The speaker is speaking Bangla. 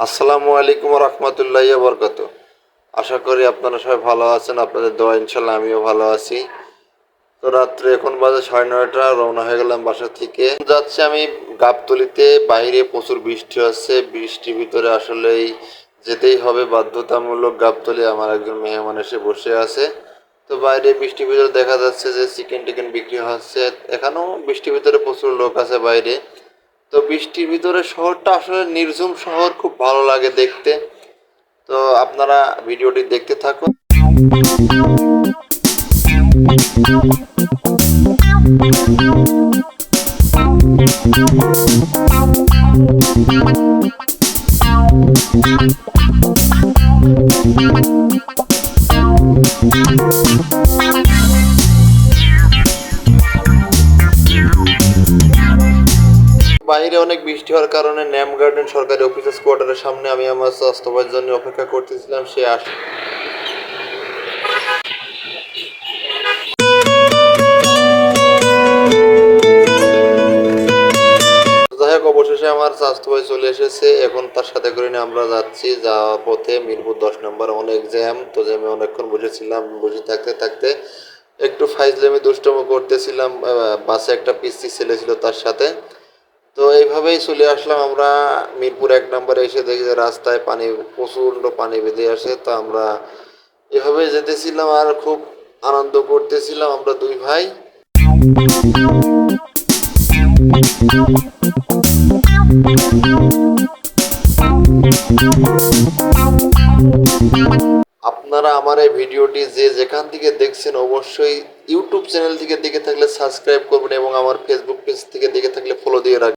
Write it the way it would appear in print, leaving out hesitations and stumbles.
আসসালামু আলাইকুম রহমতুল্লাহ বরকত। আশা করি আপনারা সবাই ভালো আছেন। আপনাদের দোয়া ইনশাল্লাহ আমিও ভালো আছি। তো রাত্রে এখন বাজে 9:30, রওনা হয়ে গেলাম বাসা থেকে। যাচ্ছি আমি গাবতলীতে। বাইরে প্রচুর বৃষ্টি হচ্ছে, বৃষ্টির ভিতরে আসলেই যেতেই হবে বাধ্যতামূলক। গাবতলী আমার একজন মেহমান এসে বসে আছে। তো বাইরে বৃষ্টির ভিতরে দেখা যাচ্ছে যে চিকেন টিকেন বিক্রি হচ্ছে। এখানেও বৃষ্টির ভিতরে প্রচুর লোক আছে বাইরে। তো বৃষ্টির ভিতরে শহরটা আসলে নির্ঝুম শহর, খুব ভালো লাগে দেখতে। তো আপনারা ভিডিওটি দেখতে থাকুন। বাইরে অনেক বৃষ্টি হওয়ার কারণে ন্যাম গার্ডেন সরকারি অফিসের কোয়ার্টারের সামনে আমি আমার স্বাস্থ্যবাজ জন্য অপেক্ষা করতেছিলাম, সে আস। যাই হোক, অবশেষে আমার স্বাস্থ্য ভাই চলে এসেছে। এখন তার সাথে করে নিয়ে আমরা যাচ্ছি। যাওয়ার পথে মিরপুর 10 নম্বর অনেক জ্যাম। তো জ্যামে অনেকক্ষণ বসেছিলাম, বসে থাকতে থাকতে একটু ফাইজলামি দুষ্টুমি করতেছিলাম। বাসে একটা পিচ্চি ছেলে ছিল তার সাথে। তো এইভাবেই চলে আসলাম আমরা মিরপুর 1 নম্বরে। এসে দেখি যে রাস্তায় পানি, প্রচণ্ড পানি বেঁধে আসে। তো আমরা এভাবেই যেতেছিলাম আর খুব আনন্দ করতেছিলাম আমরা দুই ভাই। আপনারা আমার এই ভিডিওটি যে যেখান থেকে দেখছেন অবশ্যই ইউটিউব চ্যানেল থেকে দেখে থাকলে সাবস্ক্রাইব করবেন এবং আমার ফেসবুক পেজ থেকে দেখে থাকলে ফলো দিয়ে রাখবেন।